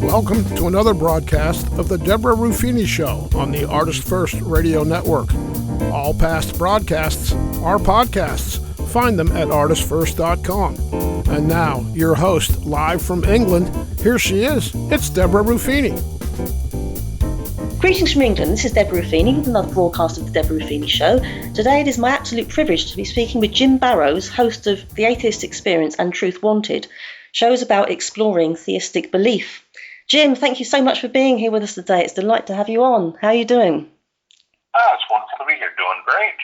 Welcome to another broadcast of the Deborah Ruffini Show on the Artist First Radio Network. All past broadcasts are podcasts. Find them at artistfirst.com. And now, your host, live from England, here she is. It's Deborah Ruffini. Greetings from England. This is Deborah Ruffini with another broadcast of the Deborah Ruffini Show. Today it is my absolute privilege to be speaking with Jim Barrows, host of The Atheist Experience and Truth Wanted, shows about exploring theistic belief. Jim, thank you so much for being here with us today. It's a delight to have you on. How are you doing? It's wonderful to be here. Doing great.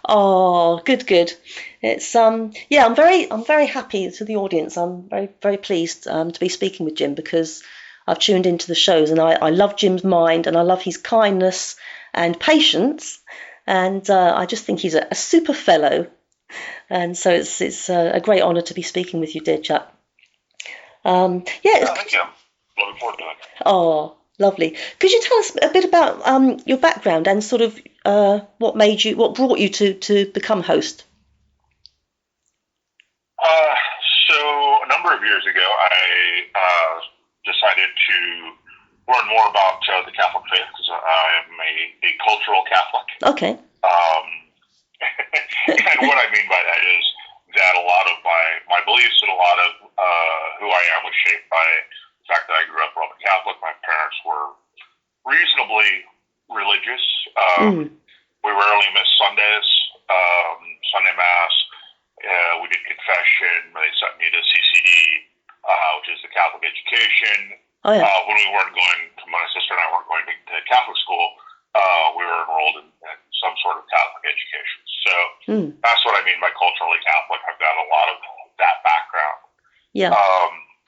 Oh, good. It's I'm very happy to the audience. I'm very pleased to be speaking with Jim because I've tuned into the shows and I love Jim's mind and I love his kindness and patience, and I just think he's a super fellow, and so it's a great honour to be speaking with you, dear chap. Thank you. Looking forward to it. Oh, lovely. Could you tell us a bit about your background and sort of what brought you to become host? So a number of years ago, I decided to learn more about the Catholic faith because I am a cultural Catholic. Okay. And what I mean by that is that a lot of my beliefs and a lot of who I am was shaped by the fact that I grew up Roman Catholic. My parents were reasonably religious. We rarely missed Sundays, Sunday Mass. We did confession. They sent me to CCD, which is the Catholic education. Oh, yeah. When we weren't going, my sister and I weren't going to Catholic school, we were enrolled in some sort of Catholic education. So that's what I mean by culturally Catholic. I've got a lot of that background. Yeah.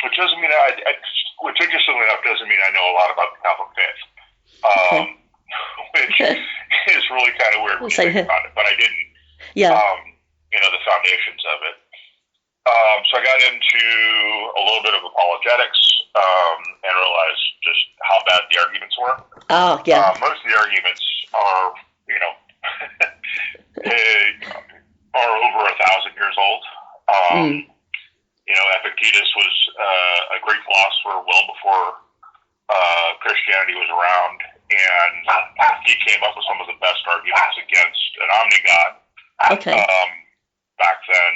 Which doesn't mean which interestingly enough doesn't mean I know a lot about the Catholic faith. Which is really kind of weird when you think about it, but I didn't. Yeah. The foundations of it. So I got into a little bit of apologetics and realized just how bad the arguments were. Oh, yeah. Most of the arguments are, are over 1,000 years old. Epictetus was a Greek philosopher well before Christianity was around, and he came up with some of the best arguments against an omni-god. Okay. Back then,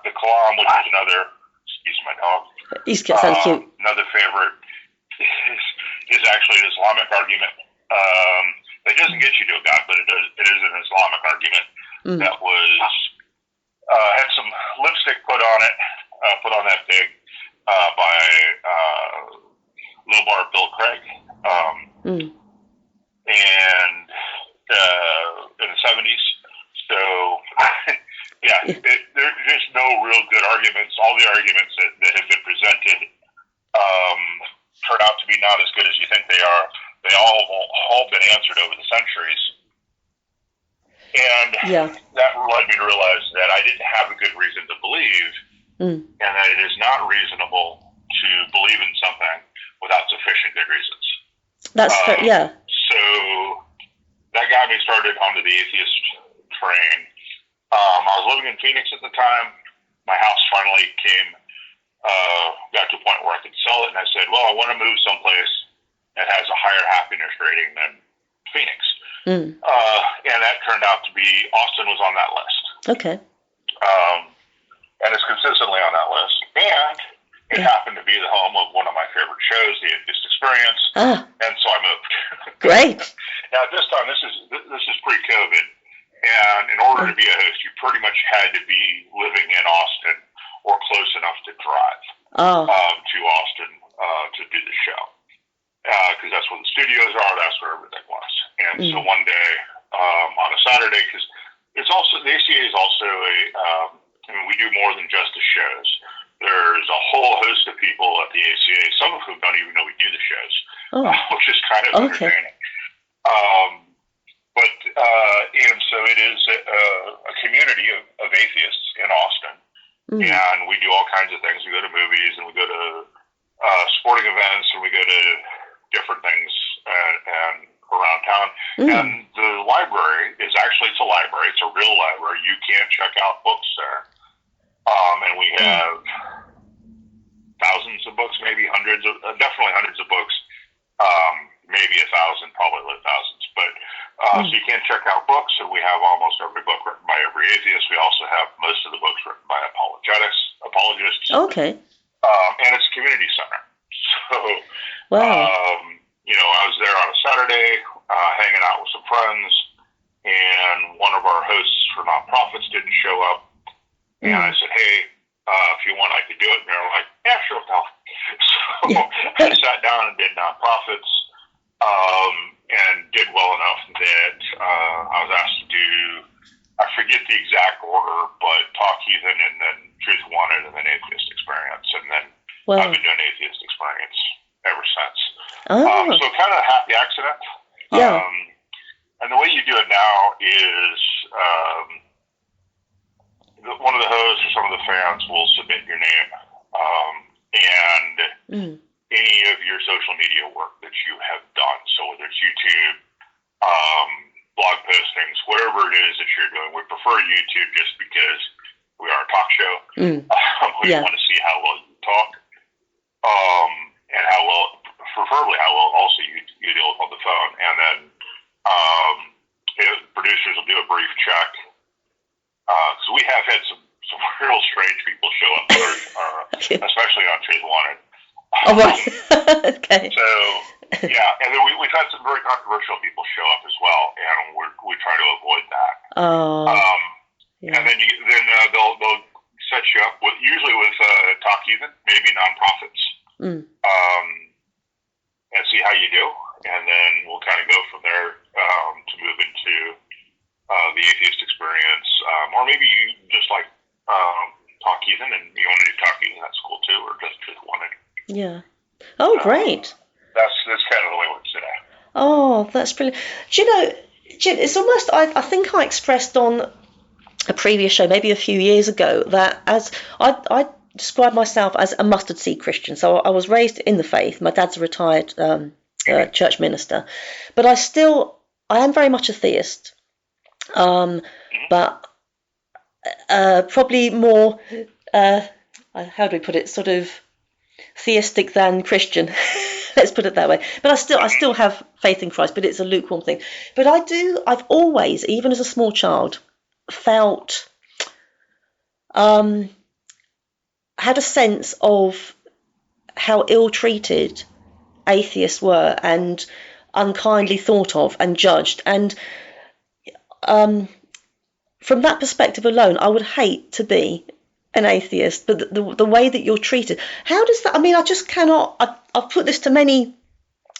the Kalam, which was another, excuse my dog. He's sounds cute. Another favorite is actually an Islamic argument. That doesn't get you to a god, but it is an Islamic argument that was had some lipstick put on that pig by Lobar Bill Craig, and in the 70s. So, there's just no real good arguments. All the arguments that have been presented turn out to be not as good as you think they are. They all been answered over the centuries. And that led me to realize that I didn't have a good reason to believe, and that it is not reasonable to believe in something without sufficient good reasons. That's yeah. So that got me started onto the atheist train. I was living in Phoenix at the time. My house finally got to a point where I could sell it, and I said, well, I want to move someplace that has a higher happiness rating than Phoenix. And that turned out to be, Austin was on that list. Okay. And it's consistently on that list. And it happened to be the home of one of my favorite shows, The Atheist Experience. And so I moved. Great. Now, at this time, this is pre-COVID. And in order to be a host, you pretty much had to be living in Austin or close enough to drive to Austin to do the show. Because that's where the studios are, that's where everything was. And so one day, on a Saturday, because it's also, the ACA is also we do more than just the shows. There's a whole host of people at the ACA, some of whom don't even know we do the shows, which is kind of entertaining. And so it is a community of atheists in Austin. And we do all kinds of things. We go to movies and we go to sporting events and we go to different things and around town. And the library is actually, it's a library. It's a real library. you can check out books there. And we have thousands of books, maybe hundreds of, definitely hundreds of books, maybe 1,000, probably thousands. But so you can check out books, and we have almost every book written by every atheist. We also have most of the books written by apologists. Okay. And it's a community center. So, I was there on a Saturday, hanging out with some friends, and one of our hosts for nonprofits didn't show up. And I said, hey, if you want, I could do it. And they were like, yeah, sure, pal. So I sat down and did nonprofits, and did well enough that I was asked to do, I forget the exact order, but Talk Heathen, and then Truth Wanted, and then Atheist Experience. And then I've been doing Atheist Experience ever since. So kind of a happy accident. Yeah. And the way you do it now is one of the hosts or some of the fans will submit your name and any of your social media work that you have done. So whether it's YouTube, blog postings, whatever it is that you're doing. We prefer YouTube just because we are a talk show. We want to see how well you talk, and how well, preferably how well also you deal with on the phone. And then producers will do a brief check. So we have had some real strange people show up, especially on Truth Wanted. Okay. So, yeah, and then we've had some very controversial people show up as well, and we try to avoid that. And then they'll set you up usually with Talk Heathen, maybe nonprofits, and see how you do, and then we'll kind of go from there to move into the Atheist Experience, or maybe you just like Talk Heathen, and you want to do Talk Heathen, that's cool too, or just Truth Wanted. Yeah. Oh, great. That's kind of the way it works today. Oh, that's brilliant. Do you know, Jim, it's almost, I think I expressed on a previous show, maybe a few years ago, that as I describe myself as a mustard seed Christian. So I was raised in the faith. My dad's a retired church minister, but I am very much a theist. But probably more, how do we put it, sort of theistic than Christian. Let's put it that way. But I still have faith in Christ, but it's a lukewarm thing. But I've always, even as a small child, felt, had a sense of how ill-treated atheists were and unkindly thought of and judged. And from that perspective alone, I would hate to be an atheist, but the way that you're treated, how does that, I mean, I just cannot, I've put this to many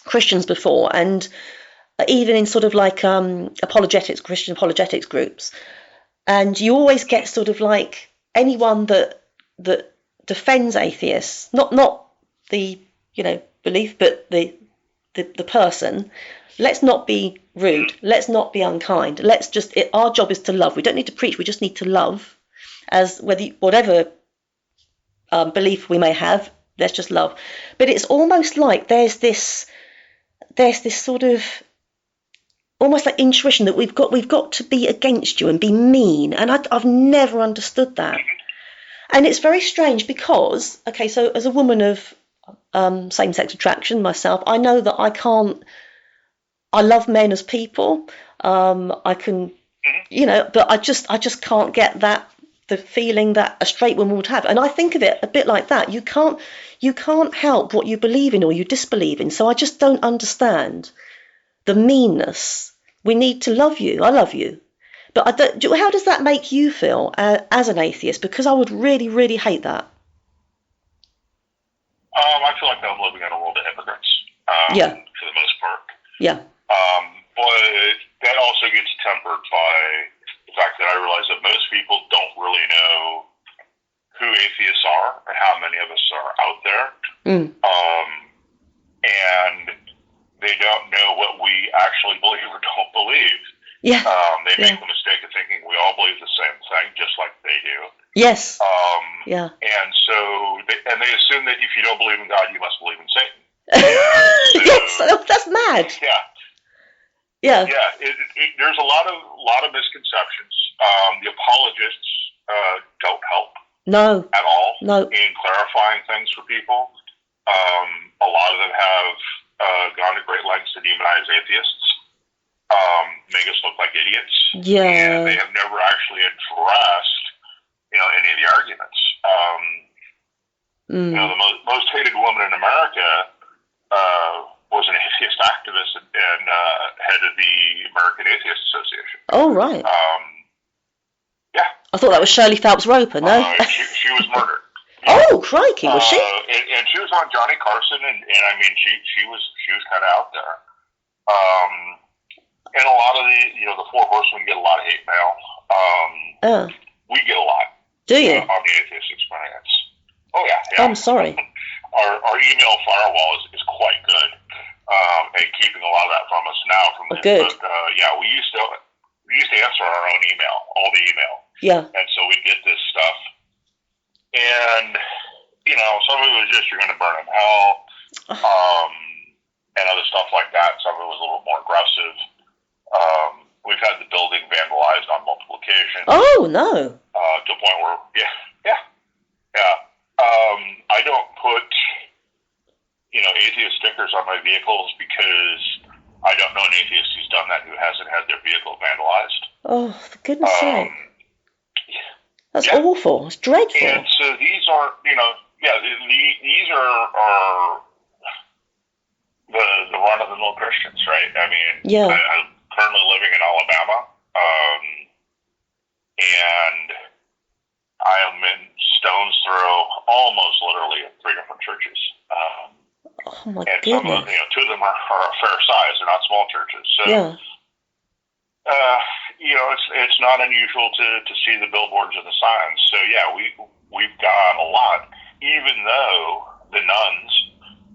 Christians before, and even in sort of like Christian apologetics groups, and you always get sort of like anyone that defends atheists, not the belief, but the person. Let's not be rude. Let's not be unkind. Our job is to love. We don't need to preach. We just need to love. As whatever belief we may have, let's just love. But it's almost like there's this sort of almost like intuition that we've got to be against you and be mean. And I've never understood that. And it's very strange because, okay, so as a woman of same-sex attraction myself, I know that I love men as people. I can, but I just can't get the feeling that a straight woman would have. And I think of it a bit like that. You can't help what you believe in or you disbelieve in. So I just don't understand the meanness. We need to love you. I love you. But how does that make you feel as an atheist? Because I would really, really hate that. I feel like I'm living in a world of hypocrites. For the most part. Yeah. But that also gets tempered by the fact that I realize that most people don't really know who atheists are and how many of us are out there. And they don't know what we actually believe or don't believe. Yeah. They make the mistake of thinking we all believe the same thing, just like they do. Yes. And so, they assume that if you don't believe in God, you must believe in Satan. Yes, that's mad. Yeah. Yeah. There's a lot of misconceptions. The apologists don't help. No. At all. No. In clarifying things for people. A lot of them have gone to great lengths to demonize atheists, make us look like idiots. Yeah. And they have never actually addressed, any of the arguments. The most hated woman in America was an atheist activist and head of the American Atheist Association. Oh, right. Yeah. I thought that was Shirley Phelps Roper, no? She was murdered. Oh, crikey, was she? And she was on Johnny Carson, and I mean, she was kind of out there. And a lot of the Four Horsemen get a lot of hate mail. We get a lot. Do you? On the Atheist Experience. Oh, yeah. I'm sorry. Our email firewall is quite good at keeping a lot of that from us now. Good. But, we used to answer our own email, all the email. Yeah. And so we'd get this stuff. And, some of it was just, you're going to burn in hell, and other stuff like that. Some of it was a little more aggressive. We've had the building vandalized on multiple occasions. Oh, no. To a point where, yeah. I don't put, atheist stickers on my vehicles because I don't know an atheist who's done that who hasn't had their vehicle vandalized. Oh, for goodness sake. That's awful. It's dreadful. And so these are, these are the run-of-the-mill Christians, right? I mean, I'm currently living in Alabama, and I am in stone's throw, almost literally, of 3 different churches. Oh my and goodness. Some of, 2 of them are a fair size. They're not small churches. So, it's not unusual to see the billboards and the signs. So we've got a lot. Even though the nuns,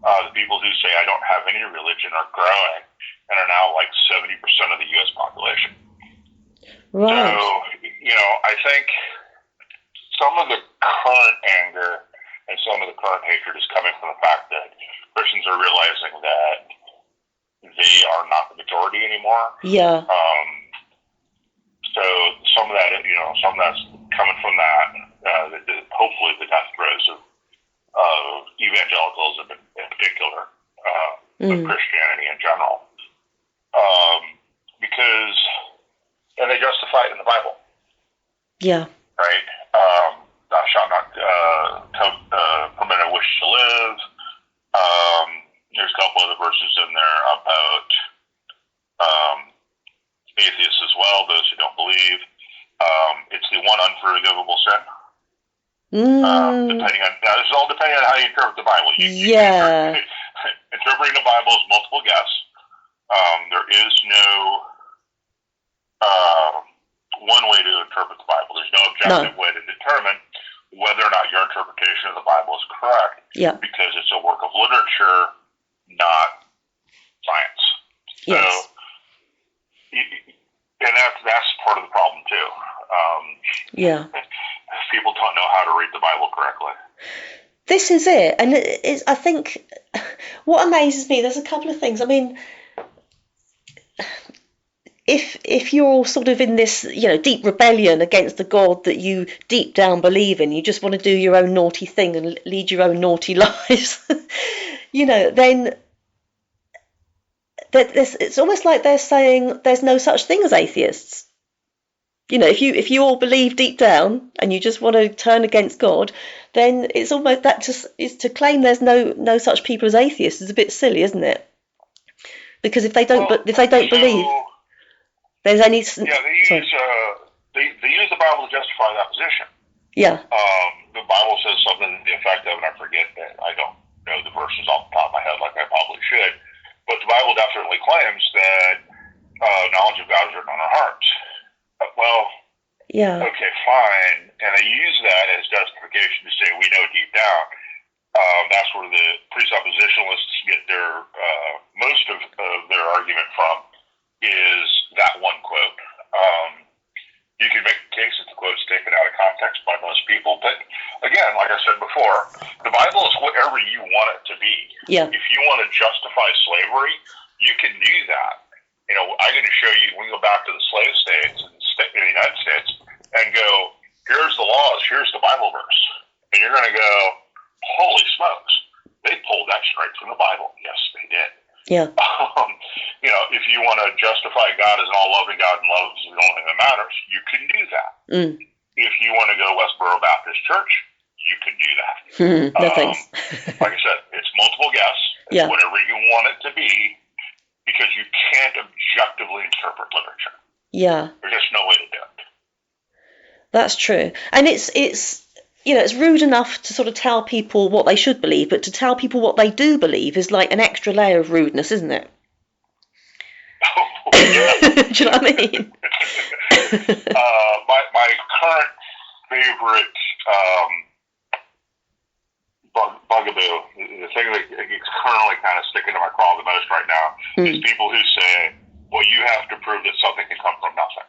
the people who say I don't have any religion, are growing and are now like 70% of the U.S. population. Right. So I think some of the current anger and some of the current hatred is coming from the fact that Christians are realizing that they are not the majority anymore. Yeah. So some of that, some of that's coming from that. Hopefully, the death throes of evangelicals in particular, of Christianity in general, because they justify it in the Bible. Yeah. Right. Thou shalt not permit a wish to live. There's a couple other verses in there about atheists as well, those who don't believe. It's the one unforgivable sin. Depending on this is all depending on how you interpret the Bible. Interpreting the Bible is multiple guess. There is no one way to interpret the Bible. There's no objective way to determine whether or not your interpretation of the Bible is correct. Yeah. Because it's a work of literature, not science. Yes. So, and that's part of the problem too. People don't know how to read the Bible correctly. This is it, and I think what amazes me. There's a couple of things. I mean, if you're all sort of in this, deep rebellion against the God that you deep down believe in, you just want to do your own naughty thing and lead your own naughty lives, then it's almost like they're saying there's no such thing as atheists. If you all believe deep down and you just want to turn against God, then it's almost that just is to claim there's no such people as atheists is a bit silly, isn't it? Because if they don't believe there's any they use the Bible to justify that position. Yeah. The Bible says something to the effect of, and I forget that, I don't know the verses off the top of my head like I probably should, but the Bible definitely claims that knowledge of God is written on our hearts. Okay, fine. And they use that as justification to say we know deep down. That's where the presuppositionalists get their most of their argument from is that one quote. You can make the case that the quote's taken out of context by most people, but again, like I said before, the Bible is whatever you want it to be. Yeah. If you want to justify slavery, you can do that. I'm going to show you, we go back to the slave states in the United States and go, here's the laws, here's the Bible verse. And you're going to go, holy smokes, they pulled that straight from the Bible. Yes, they did. Yeah. If you want to justify God as an all-loving God and love is the only thing that matters, you can do that. If you want to go Westboro Baptist Church, you can do that. No thanks. Like I said, it's multiple guess. It's whatever you want it to be, because you can't objectively interpret literature. Yeah. There's just no way to do it. That's true. And it's rude enough to sort of tell people what they should believe, but to tell people what they do believe is like an extra layer of rudeness, isn't it? Oh, yeah. Do you know what I mean? My current favorite bugaboo, the thing that is currently kind of sticking to my craw the most right now, is people who say, well, you have to prove that something can come from nothing.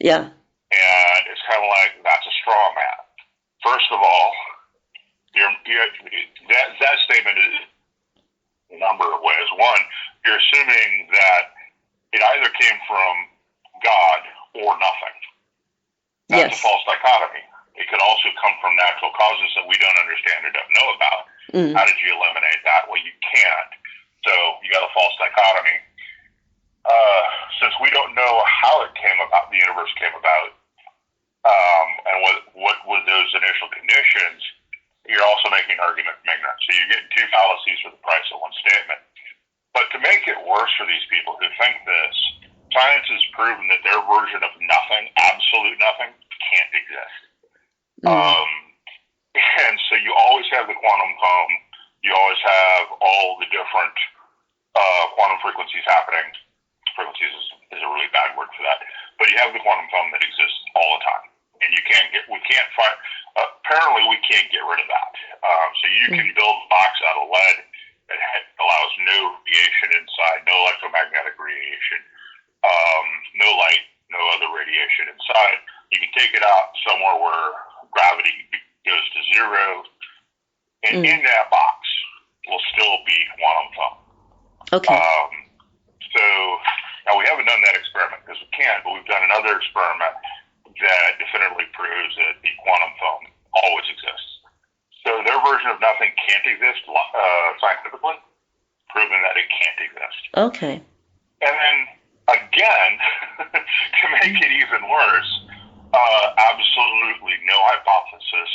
Yeah. And it's kind of like, that's a straw man. First of all, that statement is a number of ways. One, you're assuming that it either came from God or nothing. That's a false dichotomy. It could also come from natural causes that we don't understand or don't know about. How did you eliminate that? Well, you can't. So you got a false dichotomy. Since we don't know how it came about, the universe came about, and what were those initial conditions, you're also making an argument from ignorance. So you're getting two fallacies for the price of one statement. But to make it worse for these people who think this, science has proven that their version of nothing, absolute nothing, can't exist. And so you always have the quantum foam. You always have all the different quantum frequencies happening. Frequencies is a really bad word for that. But you have the quantum foam that exists all the time. And apparently we can't get rid of that. So you can build a box out of lead that allows no radiation inside, no electromagnetic radiation, no light, no other radiation inside. You can take it out somewhere where gravity goes to zero, and in that box will still be quantum foam. Okay. So now we haven't done that experiment because we can't, but we've done another experiment that definitively proves that the quantum foam always exists. So their version of nothing can't exist scientifically, proving that it can't exist. Okay. And then again, to make it even worse, absolutely no hypothesis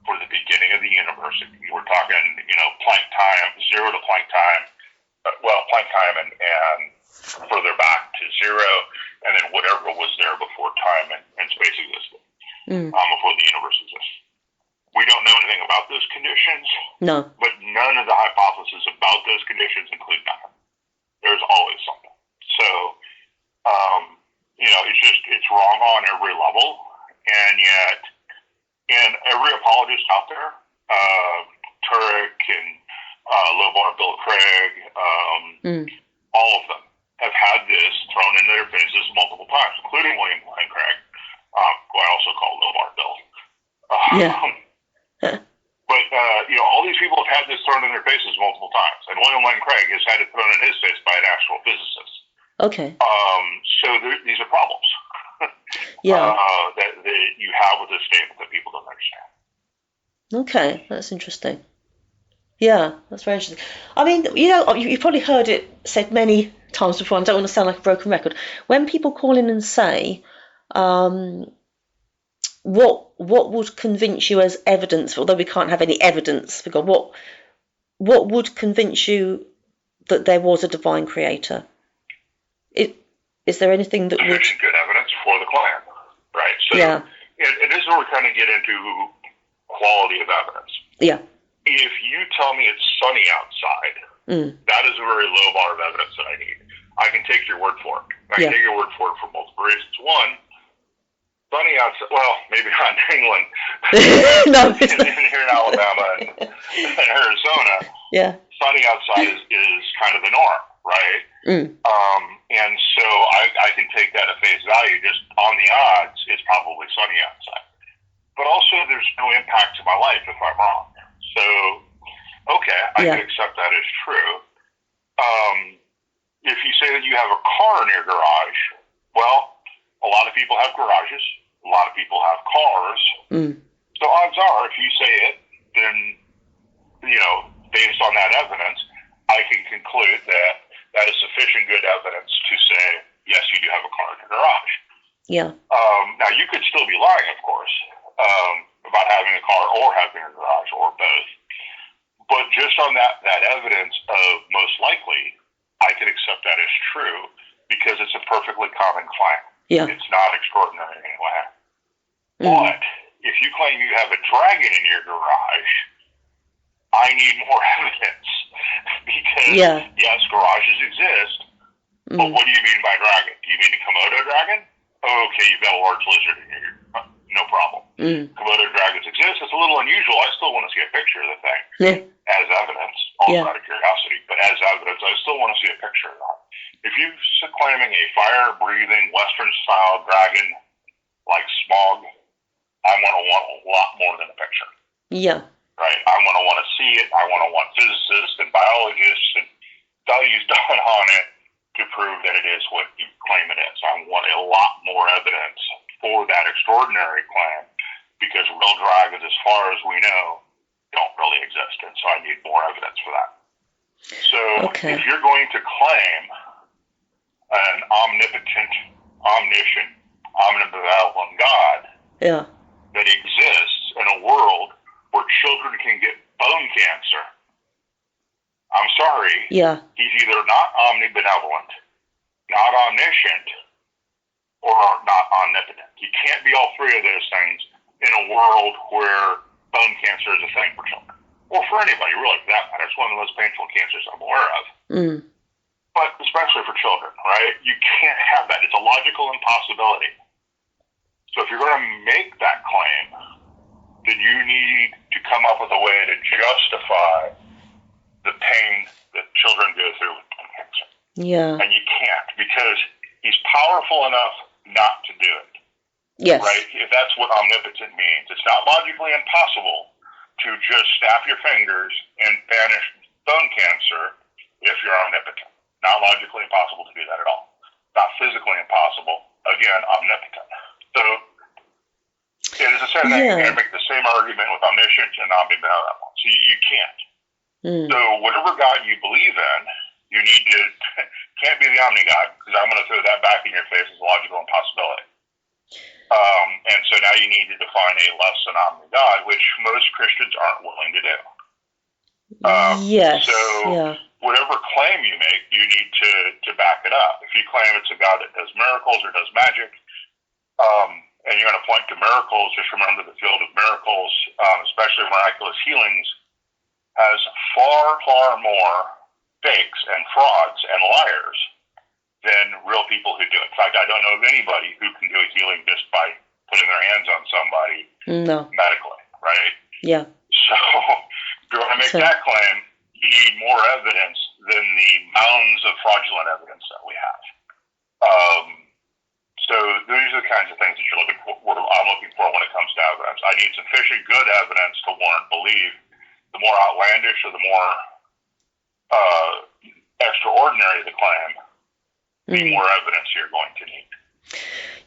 for the beginning of the universe. We're talking, Planck time, 0 to Planck time, Planck time and further back to 0, and then whatever was there before time and space existed, before the universe existed. We don't know anything about those conditions. No. But none of the hypotheses about those conditions include nothing. There's always something. So, it's wrong on every level, and yet, and every apologist out there, Turek and Lobar, Bill Craig, all of them have had this thrown into their faces multiple times, including William Lane Craig, who I also call Lobar Bill. But, all these people have had this thrown in their faces multiple times, and William Lane Craig has had it thrown in his face by an actual physicist. Okay. So these are problems that you have with this statement that people don't understand. Okay, that's interesting. Yeah, that's very interesting. I mean, you've probably heard it said many times before, and I don't want to sound like a broken record. When people call in and say, what would convince you as evidence, although we can't have any evidence for God, what would convince you that there was a divine creator? Is there anything that would... Good evidence for the claim, right? So, and this is where we kind of get into quality of evidence. Yeah. If you tell me it's sunny outside, that is a very low bar of evidence that I need. I can take your word for it. I can take your word for it for multiple reasons. One, sunny outside, well, maybe not in England, no, here in Alabama and Arizona, sunny outside is kind of the norm, right? And so I can take that at face value. Just on the odds, it's probably sunny outside. But also, there's no impact to my life if I'm wrong. So, okay, I can accept that as true. if you say that you have a car in your garage, well, a lot of people have garages. A lot of people have cars. So odds are, if you say it, then, based on that evidence, I can conclude that that is sufficient good evidence to say, yes, you do have a car in your garage. Yeah. Now, you could still be lying, of course, about having a car or having a garage or both. But just on that evidence of most likely, I can accept that as true because it's a perfectly common claim. Yeah. It's not extraordinary in any way. But if you claim you have a dragon in your garage, I need more evidence because, yes, garages exist, but what do you mean by dragon? Do you mean a Komodo dragon? Okay, you've got a large lizard in here. No problem. Komodo dragons exist. It's a little unusual. I still want to see a picture of the thing as evidence, also out of curiosity, but as evidence, I still want to see a picture of that. If you're claiming a fire-breathing, Western-style dragon like Smog, I'm going to want a lot more than a picture. Yeah. Right? I'm going to want to see it. I want to want physicists and biologists and studies done on it to prove that it is what you claim it is. I want a lot more evidence for that extraordinary claim because real dragons, as far as we know, don't really exist. And so I need more evidence for that. So if you're going to claim an omnipotent, omniscient, omnibenevolent God that exists in a world where children can get bone cancer, I'm sorry. Yeah. He's either not omnibenevolent, not omniscient, or not omnipotent. He can't be all three of those things in a world where bone cancer is a thing for children. Or for anybody, really, for that matter. It's one of the most painful cancers I'm aware of. But especially for children, right? You can't have that. It's a logical impossibility. So if you're going to make that claim, then you need to come up with a way to justify the pain that children go through with bone cancer. Yeah. And you can't because he's powerful enough not to do it. Yes. Right? If that's what omnipotent means. It's not logically impossible to just snap your fingers and banish bone cancer if you're omnipotent. Not logically impossible to do that at all. Not physically impossible. Again, omnipotent. So it is the same thing. You're going to make the same argument with omniscient and omnibenevolent. So you can't. So whatever God you believe in, you need to, can't be the omni-God, because I'm going to throw that back in your face as a logical impossibility. And so now you need to define a less than omni-God, which most Christians aren't willing to do. So whatever claim you make, you need to back it up. If you claim it's a God that does miracles or does magic, and you're going to point to miracles, just remember the field of miracles, especially miraculous healings, has far, far more fakes and frauds and liars than real people who do it. In fact, I don't know of anybody who can do a healing just by putting their hands on somebody medically, right? Yeah. So if you're going to make that claim, you need more evidence than the mounds of fraudulent evidence that we have. So these are the kinds of things that you're looking for, what I'm looking for when it comes to evidence. I need sufficient good evidence to warrant belief. The more outlandish or the more extraordinary the claim, the more evidence you're going to need.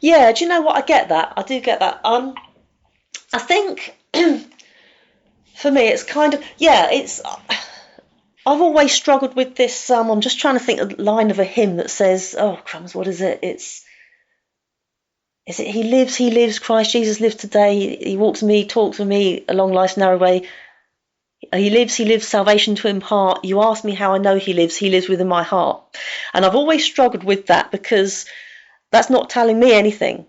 Yeah, do you know what? I get that. I do get that. I think for me, it's kind of, it's, I've always struggled with this. I'm just trying to think of the line of a hymn that says, oh, crumbs, what is it? Is it, he lives, Christ Jesus lives today. He walks with me, talks with me along life's narrow way. He lives, salvation to impart. You ask me how I know he lives within my heart. And I've always struggled with that because that's not telling me anything.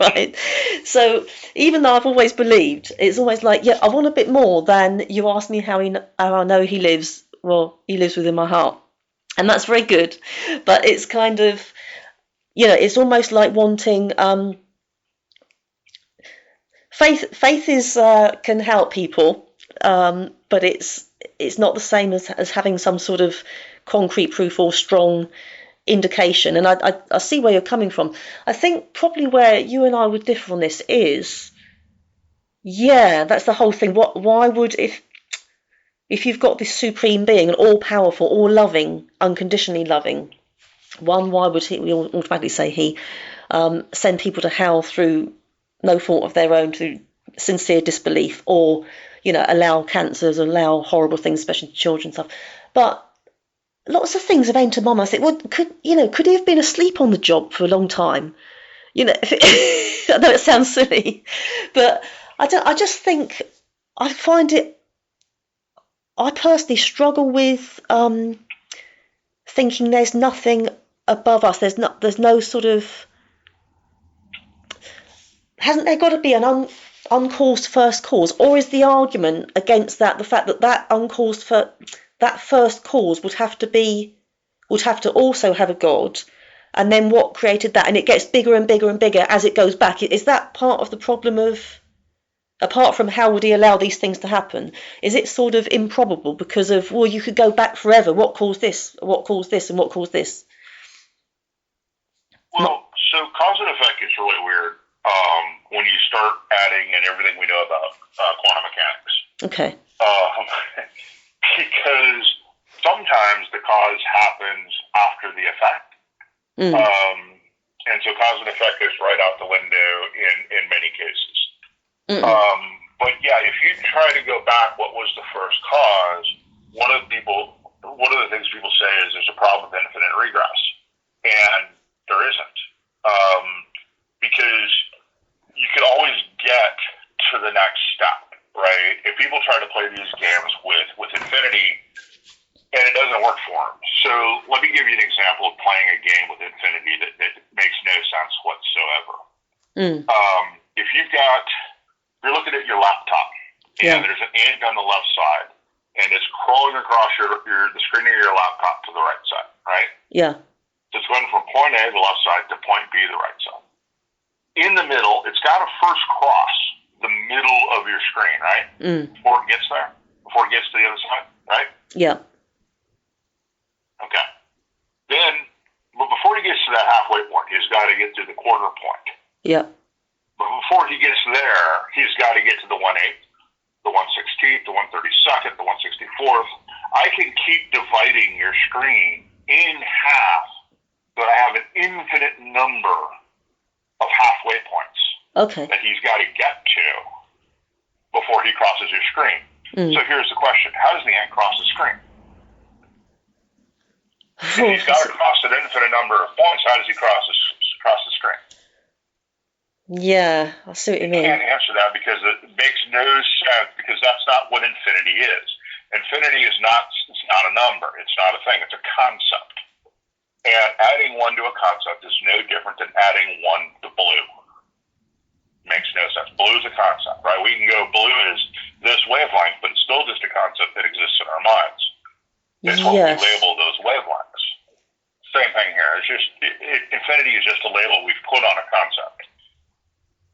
Right? So even though I've always believed, it's always like, I want a bit more than you ask me how I know he lives. Well, he lives within my heart. And that's very good. But it's kind of, it's almost like wanting... Faith is can help people, but it's not the same as having some sort of concrete proof or strong indication. And I see where you're coming from. I think probably where you and I would differ on this is, that's the whole thing. Why would, if if you've got this supreme being, an all-powerful, all-loving, unconditionally loving one, why would we automatically say he send people to hell through no fault of their own, through sincere disbelief, or allow cancers, allow horrible things, especially to children and stuff? But lots of things have entered my mind. I think, could he have been asleep on the job for a long time? I know it sounds silly, but I just think I personally struggle with thinking there's nothing above us. There's no sort of, hasn't there got to be an uncaused first cause, or is the argument against that the fact that uncaused that first cause would have to also have a God, and then what created that, and it gets bigger and bigger and bigger as it goes back? Is that part of the problem of, apart from how would he allow these things to happen, is it sort of improbable because of, well, you could go back forever, what caused this, and what caused this? Well, so cause and effect is really weird when you start adding in everything we know about quantum mechanics. Okay. Because sometimes the cause happens after the effect. And so cause and effect goes right out the window in many cases. But yeah, if you try to go back, what was the first cause? One of the things people say is there's a problem with infinite regress, and there isn't, because you can always get to the next step, right? If people try to play these games with infinity, and it doesn't work for them. So let me give you an example of playing a game with infinity that makes no sense whatsoever. If you're looking at your laptop, and there's an ant on the left side, and it's crawling across the screen of your laptop to the right side, right? Yeah. So it's going from point A, the left side, to point B, the right side. In the middle, it's got to first cross the middle of your screen, right? Before it gets there, before it gets to the other side, right? Yeah. Okay. Then, but before he gets to that halfway point, he's got to get to the quarter point. Yeah. But before he gets there, he's got to get to the 1/8, the 1/16, the 1/32, the 1/64. I can keep dividing your screen in half, but I have an infinite number of halfway points that he's got to get to before he crosses your screen. So here's the question. How does the ant cross the screen? If he's got to cross an infinite number of points, how does he cross the screen? Yeah, I see what you mean. You can't answer that because it makes no sense, because that's not what infinity is. Infinity is not a number. It's not a thing. It's a concept. And adding one to a concept is no different than adding one to blue. Makes no sense. Blue is a concept, right? We can go blue is this wavelength, but it's still just a concept that exists in our minds. It's what we label those wavelengths. Same thing here. It's just infinity is just a label we've put on a concept.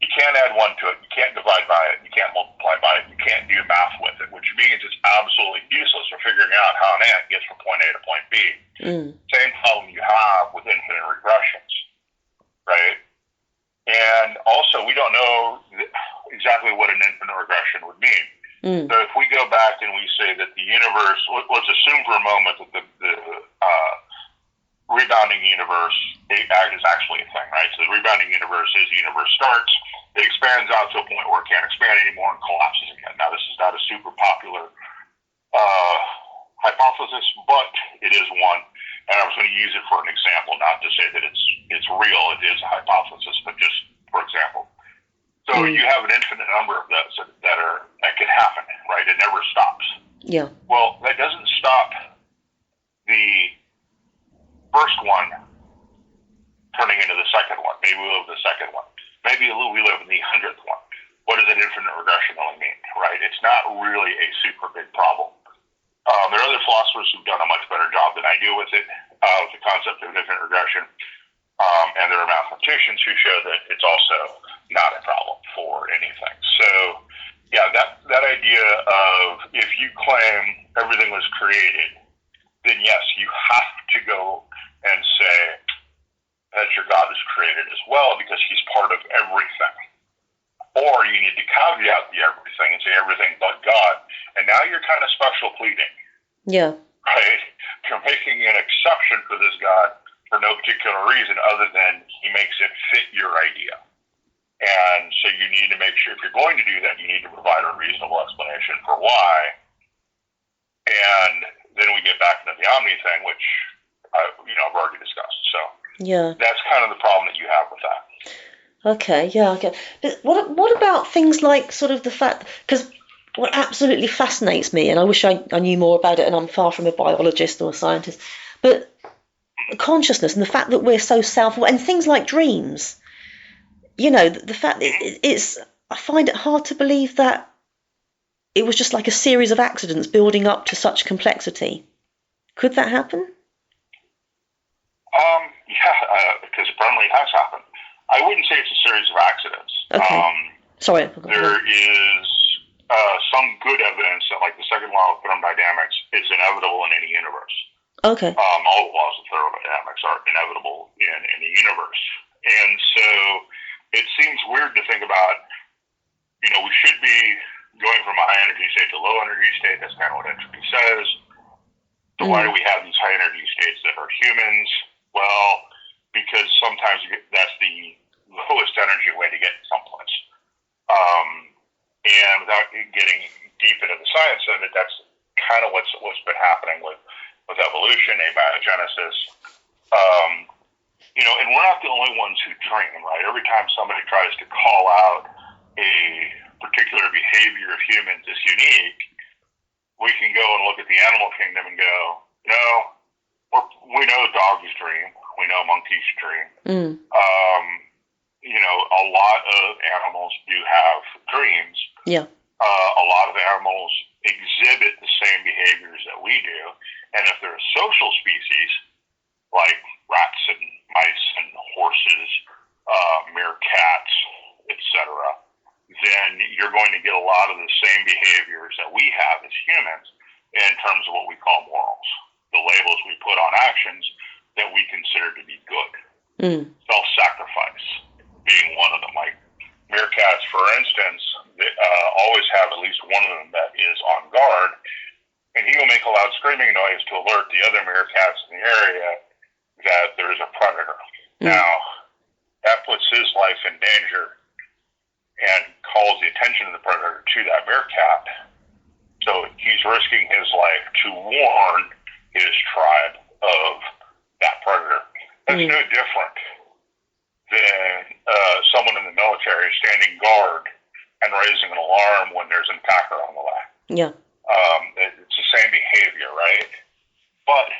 You can't add one to it. You can't divide by it. You can't multiply by it. You can't do math with it, which means it's absolutely useless for figuring out how an ant gets from point A to point B. Same problem you have with infinite regressions, right? And also, we don't know exactly what an infinite regression would mean. So if we go back and we say that the universe, let's assume for a moment that the rebounding universe is actually a thing, right? So the rebounding universe is the universe starts, it expands out to a point where it can't expand anymore and collapses again. Now, this is not a super popular hypothesis, but it is one. And I was going to use it for an example, not to say that it's real. It is a hypothesis, but just for example. So you have an infinite number of those that can happen, right? It never stops. Yeah. Well, that doesn't stop the first one turning into the second one. Maybe we live in the second one. Maybe we live in the 100th one. What does an infinite regression really mean, right? It's not really a super big problem. There are other philosophers who've done a much better job than I do with it, with the concept of infinite regression. And there are mathematicians who show that it's also not a problem for anything. So, yeah, that idea of if you claim everything was created, then yes, you have to go and say that your God is created as well because he's part of everything. Or you need to caveat the everything and say everything but God. and now you're kind of special pleading. Yeah. Right? You're making an exception for this God for no particular reason other than he makes it fit your idea. And so you need to make sure, if you're going to do that, you need to provide a reasonable explanation for why. And then we get back into the omni thing, which I've already discussed. So yeah, that's kind of the problem that you have with that. Okay, yeah, okay. But what about things like sort of the fact, because what absolutely fascinates me, and I wish I knew more about it, and I'm far from a biologist or a scientist, but consciousness and the fact that we're so self-aware, and things like dreams. The fact that it's, I find it hard to believe that it was just like a series of accidents building up to such complexity. Could that happen? Because apparently it has happened. I wouldn't say it's a series of accidents. Okay. Sorry. There is some good evidence that, like the second law of thermodynamics, is inevitable in any universe. Okay. All the laws of thermodynamics are inevitable in any universe. And so it seems weird to think about, we should be going from a high energy state to low energy state. That's kind of what entropy says. So why do we have these high energy states that are humans? Well, because sometimes that's the lowest energy way to get someplace. And without getting deep into the science of it, that's kind of what's been happening with evolution, abiogenesis. And we're not the only ones who dream, right? Every time somebody tries to call out a particular behavior of humans as unique, we can go and look at the animal kingdom and go, we know dogs dream. We know monkeys dream. A lot of animals do have dreams. Yeah. A lot of animals exhibit the same behaviors that we do. And if they're a social species, like rats and mice and horses, meerkats, etc., then you're going to get a lot of the same behaviors that we have as humans in terms of what we call morals, the labels we put on actions that we consider to be good. Self-sacrifice being one of them. Like meerkats, for instance, they, always have at least one of them that is on guard, and he will make a loud screaming noise to alert the other meerkats in the area that there is a predator. Now, that puts his life in danger and calls the attention of the predator to that meerkat. So he's risking his life to warn his tribe of that predator. That's no different than someone in the military standing guard and raising an alarm when there's an attacker on the way. Yeah. It's the same behavior, right? But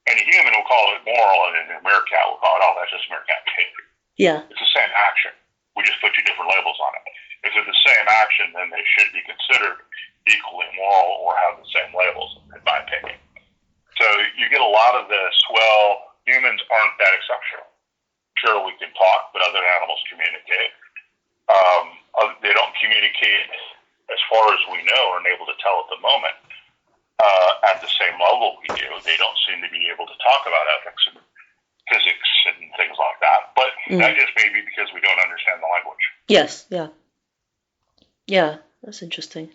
a human will call it moral, and a meerkat will call it, that's just meerkat behavior. Yeah. It's the same action. We just put two different labels on it. If they're the same action, then they should be considered equally moral or have the same labels, in my opinion. So you get a lot of this, humans aren't that exceptional. Sure, we can talk, but other animals communicate. They don't communicate, as far as we know, or able to tell at the moment, at the same level we do. They don't seem to be able to talk about ethics and physics and things like that. But that just may be because we don't understand the language. Yes, yeah. Yeah, that's interesting.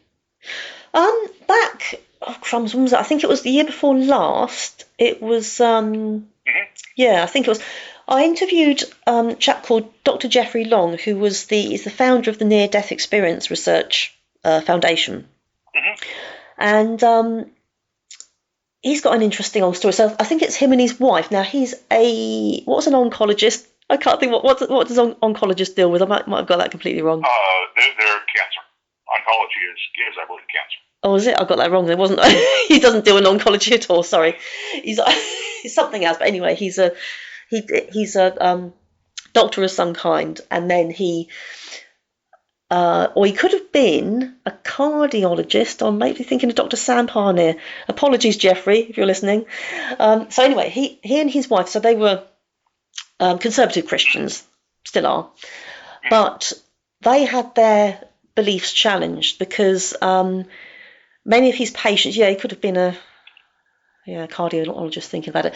Back, crumbs, when was it? I think it was the year before last. It was, I think it was. I interviewed a chap called Dr. Jeffrey Long, who is the founder of the Near Death Experience Research Foundation. And he's got an interesting old story. So I think it's him and his wife. Now, he's what's an oncologist? I can't think, what does oncologists deal with? I might have got that completely wrong. They're cancer. Oncology is, I believe, cancer. Oh, is it? I got that wrong. There wasn't. He doesn't deal in oncology at all. Sorry, he's something else. But anyway, he's a doctor of some kind, and then he could have been a cardiologist. Or maybe thinking of Dr. Sam Parnir. Apologies, Jeffrey, if you're listening. So anyway, he and his wife. So they were conservative Christians, still are, but they had their beliefs challenged because many of his patients, he could have been a cardiologist thinking about it.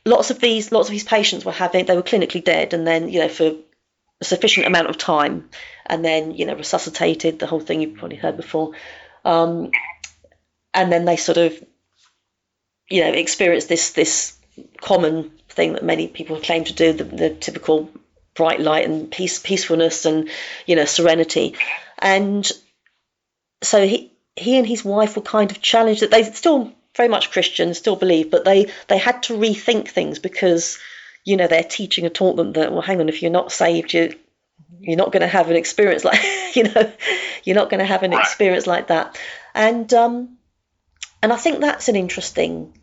Lots of his patients were clinically dead, and then for a sufficient amount of time, and then resuscitated, the whole thing you've probably heard before. and then they sort of, experience this common thing that many people claim to do, the typical bright light and peacefulness and serenity. And so he and his wife were kind of challenged that they still very much Christian, still believe, but they had to rethink things because their teaching had taught them that, well, hang on, if you're not saved, you're not going to have an experience like you're not going to have an experience like that. And I think that's an interesting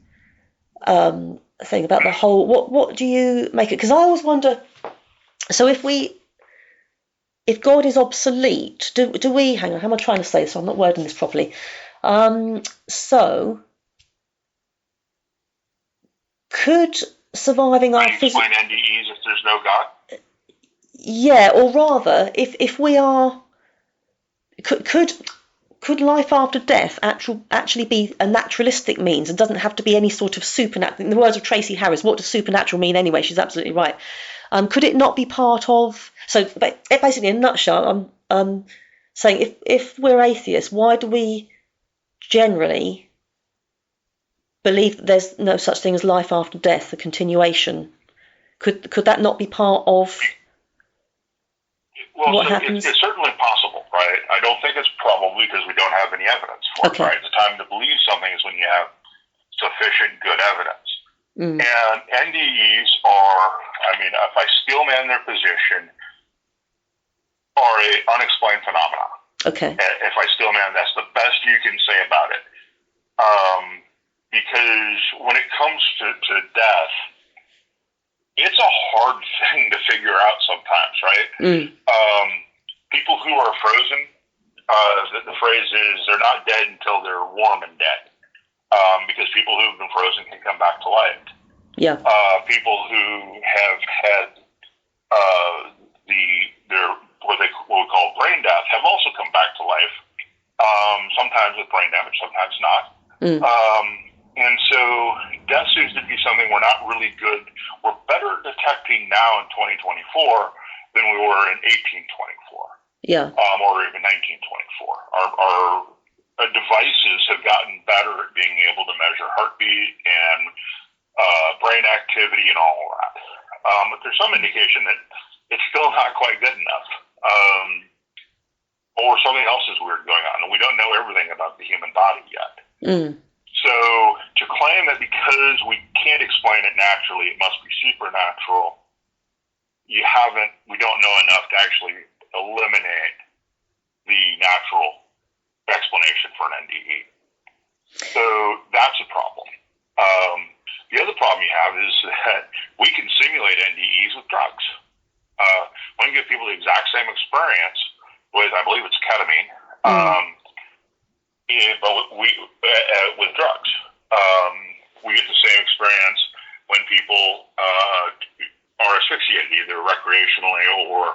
thing about the whole. What do you make it? Because I always wonder. So if God is obsolete, do we? Hang on, how am I trying to say this? So I'm not wording this properly. So could surviving our physical NDEs if there's no God? Yeah, or rather, if we are, could life after death actually be a naturalistic means and doesn't have to be any sort of supernatural? In the words of Tracy Harris, what does supernatural mean anyway? She's absolutely right. Could it not be part of? So basically, in a nutshell, I'm saying if we're atheists, why do we generally believe that there's no such thing as life after death, the continuation? Could that not be part of? Well, what happens? It's certainly possible, right? I don't think it's probably because we don't have any evidence for it, right? The time to believe something is when you have sufficient good evidence. And NDEs are, if I steelman their position, are a unexplained phenomenon. Okay. If I steelman, that's the best you can say about it. Because when it comes to death, it's a hard thing to figure out sometimes, right? People who are frozen, the phrase is they're not dead until they're warm and dead, because people who have been frozen can come back to life. Yeah. People who have had what we call brain death have also come back to life, sometimes with brain damage, sometimes not. And so death seems to be something we're not really good. We're better detecting now in 2024 than we were in 1824. Yeah. Or even 1924. Our devices have gotten better at being able to measure heartbeat and brain activity and all of that. But there's some indication that it's still not quite good enough. Or something else is weird going on, and we don't know everything about the human body yet. So to claim that because we can't explain it naturally, it must be supernatural, we don't know enough to actually eliminate the natural explanation for an NDE. So that's a problem. The other problem you have is that we can simulate NDEs with drugs. We can give people the exact same experience with, I believe it's ketamine, but with drugs. We get the same experience when people are asphyxiated, either recreationally or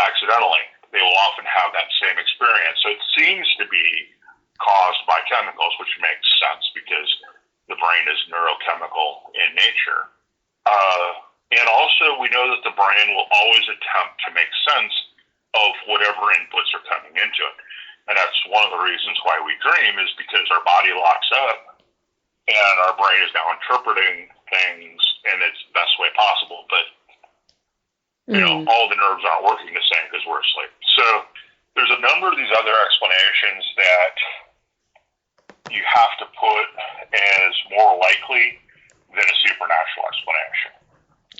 accidentally. They will often have that same experience. So it seems to be caused by chemicals, which makes sense because the brain is neurochemical in nature. And also we know that the brain will always attempt to make sense of whatever inputs are coming into it. And that's one of the reasons why we dream, is because our body locks up and our brain is now interpreting things in its best way possible. But, all the nerves aren't working the same because we're asleep. So there's a number of these other explanations that you have to put as more likely than a supernatural explanation.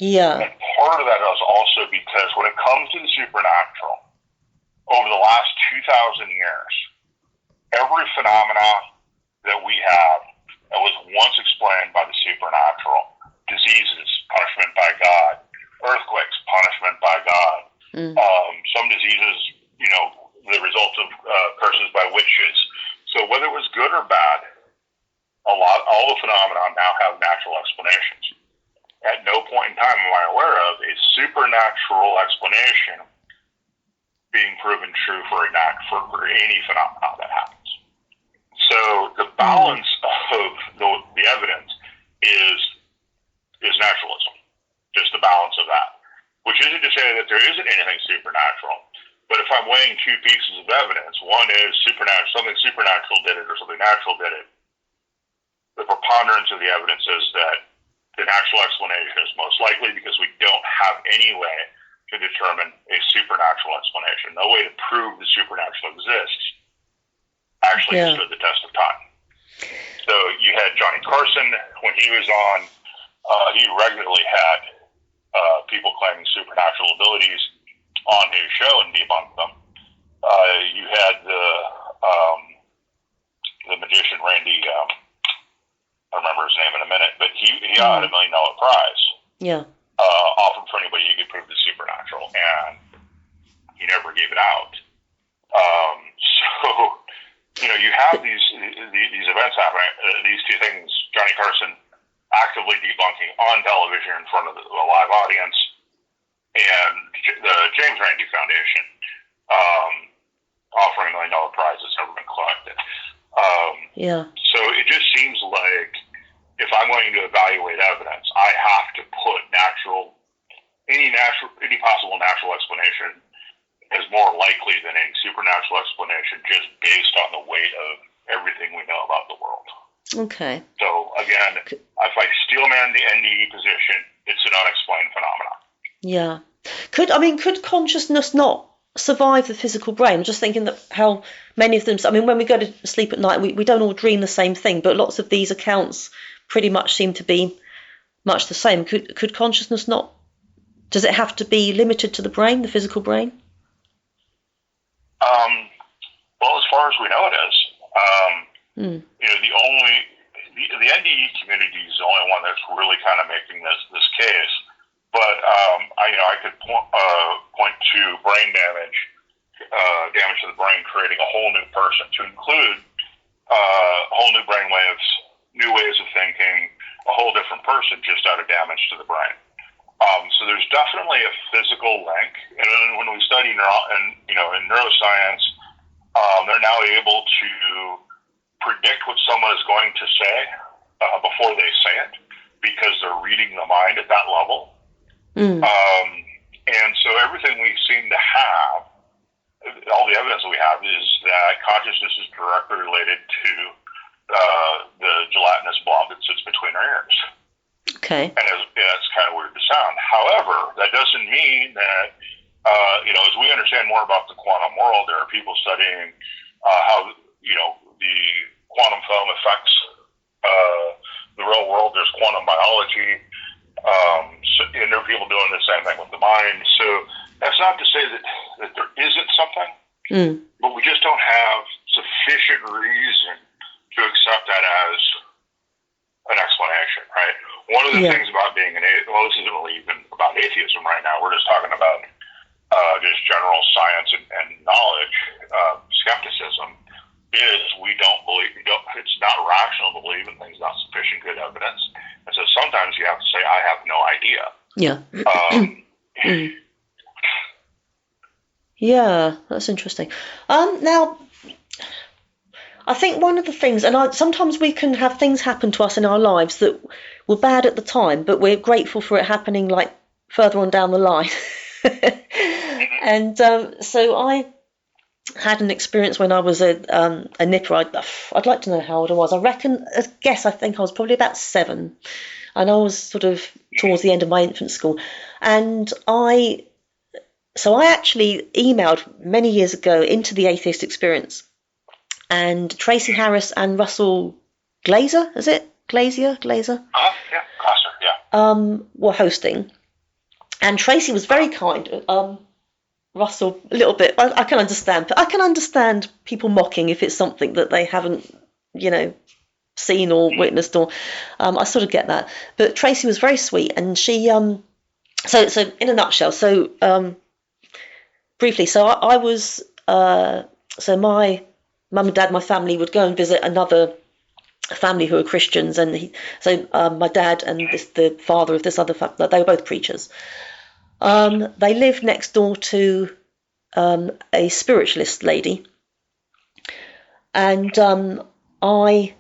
Yeah. And part of that is also because when it comes to the supernatural, over the last 2,000 years, every phenomena that we have that was once explained by the supernatural, diseases, punishment by God, earthquakes, punishment by God, some diseases, the result of curses by witches. So whether it was good or bad, all the phenomena now have natural explanations. At no point in time am I aware of a supernatural explanation being proven true for any phenomenon that happens. So the balance of the evidence is naturalism, just the balance of that, which isn't to say that there isn't anything supernatural, But if I'm weighing two pieces of evidence, one is supernatural, something supernatural did it or something natural did it, the preponderance of the evidence is that the natural explanation is most likely because we don't have any way to determine a supernatural explanation. No way to prove the supernatural exists actually stood the test of time. So you had Johnny Carson, when he was on, he regularly had people claiming supernatural abilities on his show and debunked them. You had the magician Randy, I remember his name in a minute, but he got $1 million prize. Yeah. Offered for anybody who could prove the supernatural, and he never gave it out. So, you have these events happening, these two things, Johnny Carson actively debunking on television in front of a live audience, and the James Randi Foundation offering $1 million prize that's never been collected. So it just seems like if I'm going to evaluate evidence, I have to put any possible natural explanation is more likely than a supernatural explanation just based on the weight of everything we know about the world. Okay. So again, if I steelman the NDE position, it's an unexplained phenomenon. Yeah. Could consciousness not survive the physical brain? I'm just thinking that how many of them, when we go to sleep at night, we don't all dream the same thing, but lots of these accounts pretty much seem to be much the same. Could consciousness not, does it have to be limited to the brain, the physical brain? Well, as far as we know, it is. The NDE community is the only one that's really kind of making this case. But I could point to brain damage to the brain, creating a whole new person, to include whole new brain waves, new ways of thinking, a whole different person just out of damage to the brain. So there's definitely a physical link, and then when we study in neuroscience, they're now able to predict what someone is going to say before they say it, because they're reading the mind at that level. And so everything we seem to have, all the evidence that we have, is that consciousness is directly related to the gelatinous blob that sits between our ears. Okay. And that's kind of weird to sound. However, that doesn't mean that, as we understand more about the quantum world, there are people studying how, the quantum foam affects the real world. There's quantum biology. And there are people doing the same thing with the mind. So that's not to say that there isn't something, but we just don't have sufficient reason to accept that as an explanation, right? One of the things about being this isn't really even about atheism right now. We're just talking about just general science and knowledge, skepticism, is we don't believe, it's not rational to believe in things not sufficient good evidence. And so sometimes you have to say, I have no idea. Yeah. Yeah, that's interesting. Now, I think one of the things, and sometimes we can have things happen to us in our lives that were bad at the time, but we're grateful for it happening like further on down the line. And so I had an experience when I was a nipper. I'd like to know how old I was. I think I was probably about 7, and I was sort of towards the end of my infant school. And I actually emailed many years ago into the Atheist Experience, and Tracy Harris and Russell Glazer, is it? Glazer? Yeah, Glazer, yeah. Were hosting, and Tracy was very kind. Russell, a little bit. I can understand, but I can understand people mocking if it's something that they haven't, seen or witnessed, or I sort of get that. But Tracy was very sweet, and she so in a nutshell, briefly, so I was so my mum and dad, my family would go and visit another family who are Christians, and my dad and the father of this other family, they were both preachers. They lived next door to a spiritualist lady, and I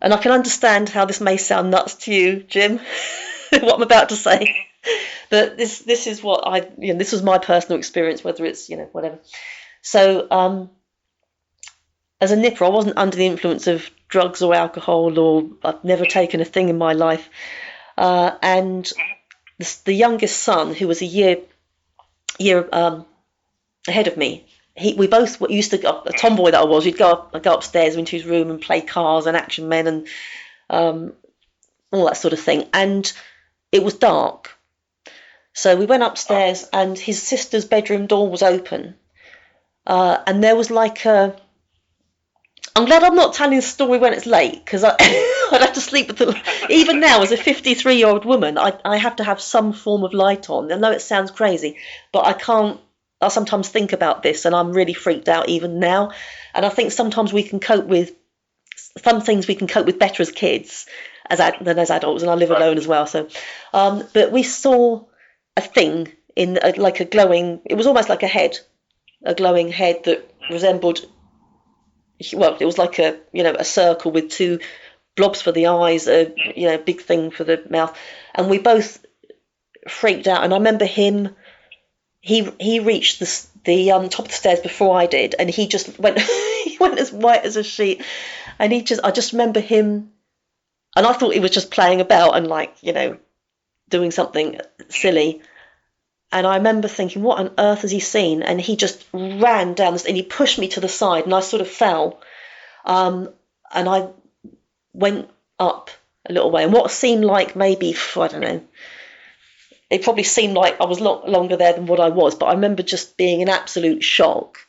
can understand how this may sound nuts to you, Jim, what I'm about to say. But this is what this was my personal experience, whether it's, whatever. So as a nipper, I wasn't under the influence of drugs or alcohol, or I've never taken a thing in my life. And the youngest son, who was a year ahead of me, we both used to, a tomboy that I was, I'd go upstairs into his room and play cars and Action Men and all that sort of thing. And it was dark. So we went upstairs and his sister's bedroom door was open. And there was like I'm glad I'm not telling the story when it's late, because I'd have to sleep with even now, as a 53-year-old woman, I have to have some form of light on. I know it sounds crazy, but I sometimes think about this and I'm really freaked out even now. And I think sometimes we can cope with some things better as kids than as adults, and I live alone as well. So, but we saw a thing in like a glowing, it was almost like a glowing head that resembled, well, it was like a circle with two blobs for the eyes, a big thing for the mouth, and we both freaked out. And I remember him, he reached the top of the stairs before I did, and he just went he went as white as a sheet, and I just remember him, and I thought he was just playing about and doing something silly. And I remember thinking, what on earth has he seen? And he just ran down and he pushed me to the side, and I sort of fell. And I went up a little way. And what seemed like maybe, I don't know, it probably seemed like I was longer there than what I was. But I remember just being in absolute shock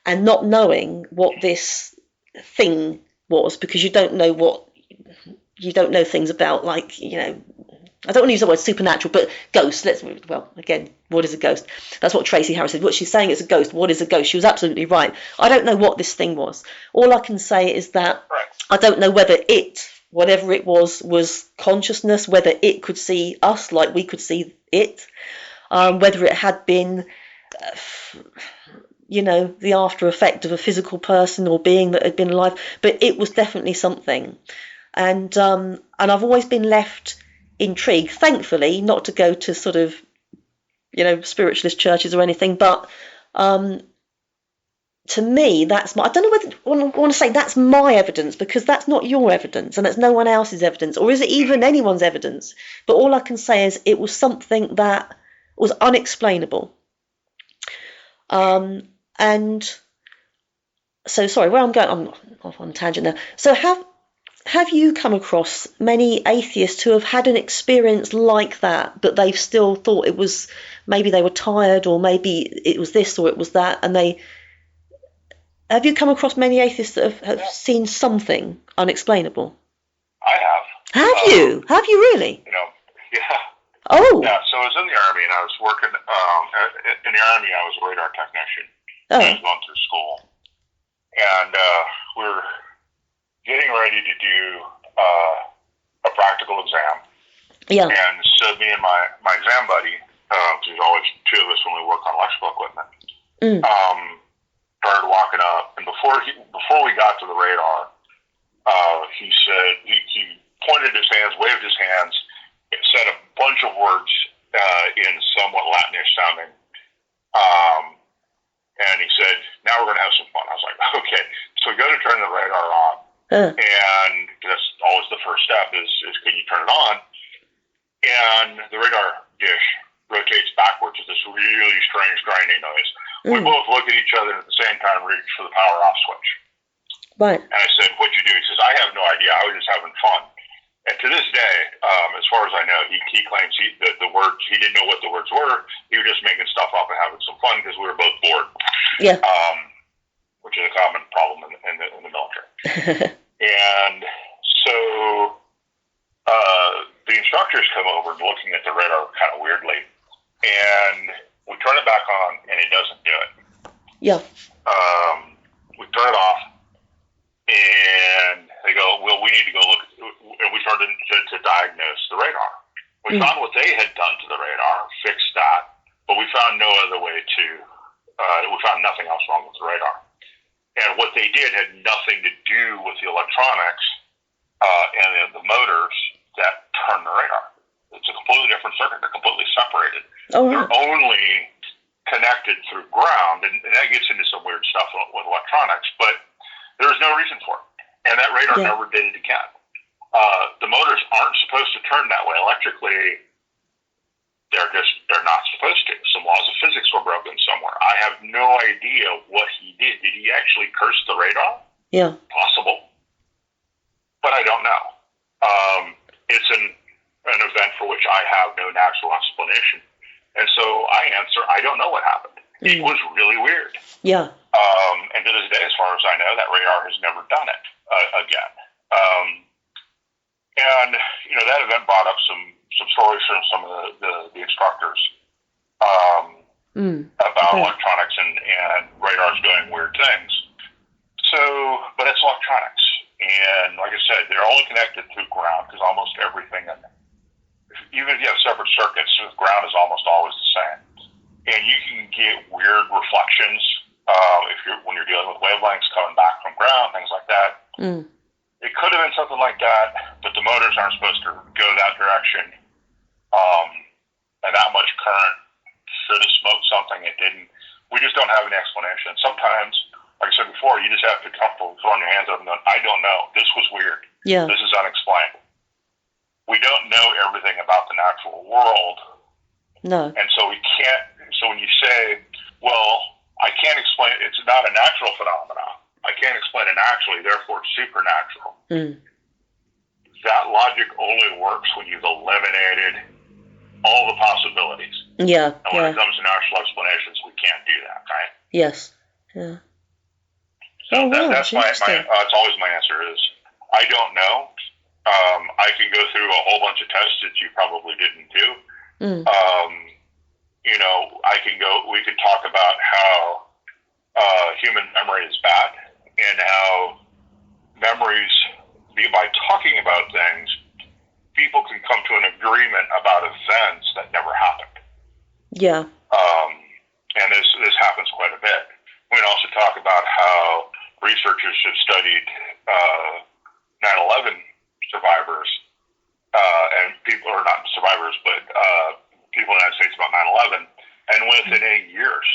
and not knowing what this thing was, because you don't know things about, I don't want to use the word supernatural, but ghosts. Again, what is a ghost? That's what Tracy Harris said. What she's saying is a ghost. What is a ghost? She was absolutely right. I don't know what this thing was. All I can say is that I don't know whether whatever it was consciousness, whether it could see us like we could see it, whether it had been, the after effect of a physical person or being that had been alive. But it was definitely something. And I've always been left intrigued, thankfully, not to go to sort of spiritualist churches or anything, but to me that's I don't know whether I want to say that's my evidence, because that's not your evidence and it's no one else's evidence, or is it even anyone's evidence? But all I can say is it was something that was unexplainable. And so, sorry, where I'm going, I'm off on a tangent now. So have you come across many atheists who have had an experience like that, but they've still thought it was, maybe they were tired, or maybe it was this or it was that, and have you come across many atheists that have seen something unexplainable? I have. Have you? Have you really? Yeah. Oh. Yeah, so I was in the Army, and I was working, in the Army I was a radar technician. Oh. I was going through school. And we were getting ready to do a practical exam. Yeah. And so me and my exam buddy, there's always two of us when we work on electrical equipment, started walking up. And before we got to the radar, he said, he pointed his hands, waved his hands, said a bunch of words in somewhat Latinish sounding. And he said, now we're going to have some fun. I was like, okay. So we go to turn the radar on. And that's always the first step is can you turn it on? And the radar dish rotates backwards with this really strange grinding noise. We both look at each other and at the same time reach for the power off switch. Right. And I said, what'd you do? He says, I have no idea. I was just having fun. And to this day, as far as I know, he claims the words, he didn't know what the words were. He was just making stuff up and having some fun because we were both bored. Yeah. Which is a common problem in the military. And so the instructors come over and looking at the radar kind of weirdly. And we turn it back on, and it doesn't do it. Yeah. We turn it off, and they go, well, we need to go look. And we started to diagnose the radar. We found what they had done to the radar, fixed that, but we found no other way to, we found nothing else wrong with the radar. And what they did had nothing to do with the electronics and the motors that turn the radar. It's a completely different circuit. They're completely separated. Oh, They're only connected through ground, and that gets into some weird stuff with electronics, but there's no reason for it. And that radar never did it again. The motors aren't supposed to turn that way. Electrically, they're not supposed to. Some laws of physics were broken somewhere. I have no idea what he did. Did he actually curse the radar? Yeah. Possible. But I don't know. It's an event for which I have no natural explanation. And so I answer, I don't know what happened. It was really weird. Yeah. And to this day, as far as I know, that radar has never done it again. And, that event brought up some stories from some of the instructors about electronics and radars doing weird things. So, but it's electronics. And like I said, they're only connected through ground because almost everything, even if you have separate circuits, the ground is almost always the same. And you can get weird reflections when you're dealing with wavelengths coming back from ground, things like that. It could have been something like that, but the motors aren't supposed to go that direction. And that much current should have smoked something. It didn't. We just don't have any explanation. Sometimes, like I said before, you just have to be comfortable throwing your hands up and going, I don't know. This was weird. Yeah. This is unexplained. We don't know everything about the natural world. No. And so we can't. So when you say, well, I can't explain it, it's not a natural phenomenon. I can't explain it naturally, therefore it's supernatural. That logic only works when you've eliminated all the possibilities. Yeah. And when it comes to natural explanations, we can't do that, right? Yes. Yeah. So that's that's always my answer is, I don't know. I can go through a whole bunch of tests that you probably didn't do. We could talk about how human memory is bad and how memories, by talking about things, people can come to an agreement about events that never happened. Yeah. And this happens quite a bit. We can also talk about how researchers have studied 9/11 survivors, and people are not survivors, but people in the United States about 9/11, and within 8 years,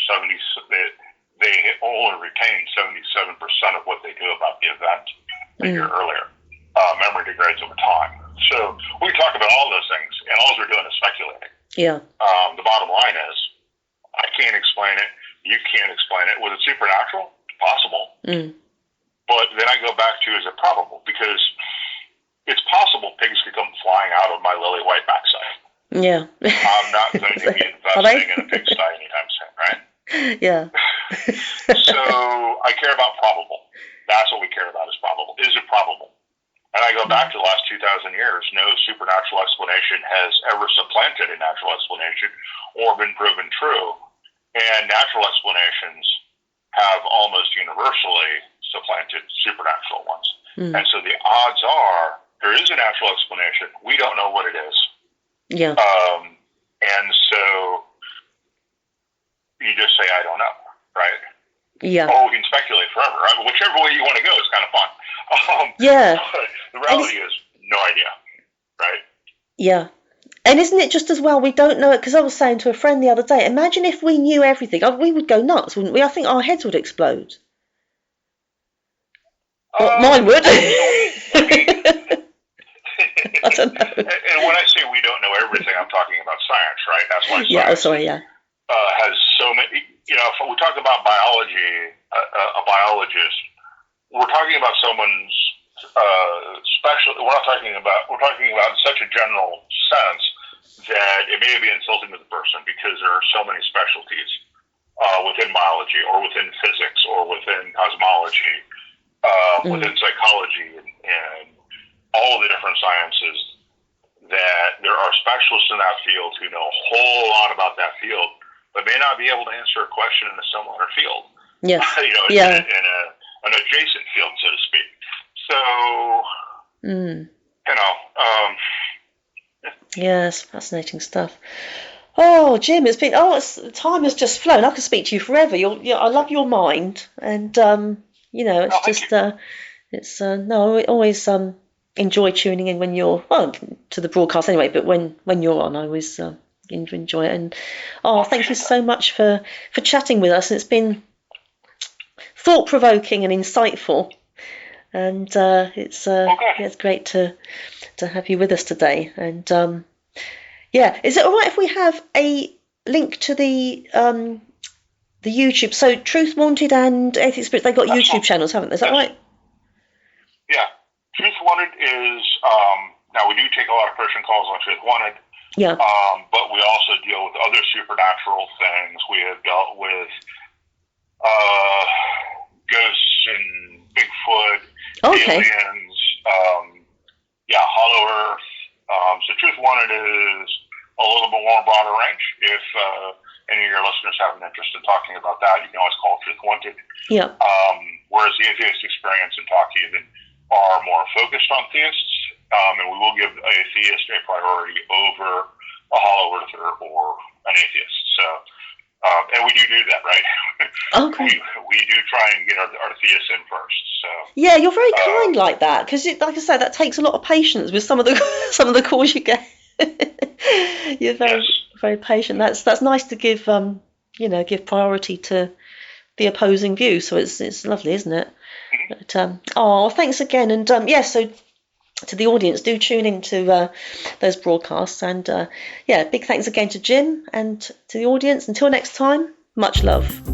they only retained 77% of what they knew about the event a year earlier. Memory degrades over time. So we can talk about all those things, and all we're doing is speculating. Yeah. The bottom line is, I can't explain it. You can't explain it. Was it supernatural? Possible. But then I go back to, is it probable? Because it's possible pigs could come flying out of my lily white backside. Yeah. I'm not going to be investing in a pigsty anytime soon, right? Yeah. So I care about probable. That's what we care about, is probable. Is it probable? And I go back to the last 2,000 years. No supernatural explanation has ever supplanted a natural explanation or been proven true. And natural explanations have almost universally supplanted supernatural ones. And so the odds are there is a natural explanation. We don't know what it is. Yeah. And so you just say, I don't know, right? Yeah. Or we can speculate forever. Right? Whichever way you want to go is kind of fun. Yeah. The reality is no idea, right? Yeah. And isn't it just as well we don't know it? Because I was saying to a friend the other day, imagine if we knew everything. We would go nuts, wouldn't we? I think our heads would explode. Mine would. I don't know. And when I say we don't know everything, I'm talking about science, right? That's why science has so many. If we talk about biology, a biologist, we're talking about someone's special. We're talking about in such a general sense that it may be insulting to the person because there are so many specialties within biology, or within physics, or within cosmology, within psychology, and all the different sciences, that there are specialists in that field who know a whole lot about that field, but may not be able to answer a question in a similar field. Yes. In an adjacent field, so to speak. So, Yes, fascinating stuff. Oh, Jim, time has just flown. I could speak to you forever. I love your mind, and it's always enjoy tuning in when you're to the broadcast anyway. But when you're on, I always enjoy it. And thank you so much for chatting with us. It's been thought-provoking and insightful, and it's great to have you with us today. And is it all right if we have a link to the YouTube? So Truth Wanted and Atheist Spirits, they've got YouTube channels, haven't they? Is that right? Yeah. Truth Wanted is now we do take a lot of person calls on Truth Wanted. Yeah. But we also deal with other supernatural things. We have dealt with ghosts and Bigfoot, aliens, Hollow Earth. So Truth Wanted is a little bit more broader range. If any of your listeners have an interest in talking about that, you can always call Truth Wanted. Yeah. Whereas the Atheist Experience and Talk Even are more focused on theists, and we will give a theist a priority over a hollow earther or an atheist. So, and we do that, right? Okay. we do try and get our theists in first. So. Yeah, you're very kind like that, because, like I said, that takes a lot of patience with some of the calls you get. You're very patient. That's nice to give give priority to the opposing view. So it's lovely, isn't it? Mm-hmm. But thanks again, and so to the audience, do tune into those broadcasts, and big thanks again to Jim and to the audience. Until next time, much love.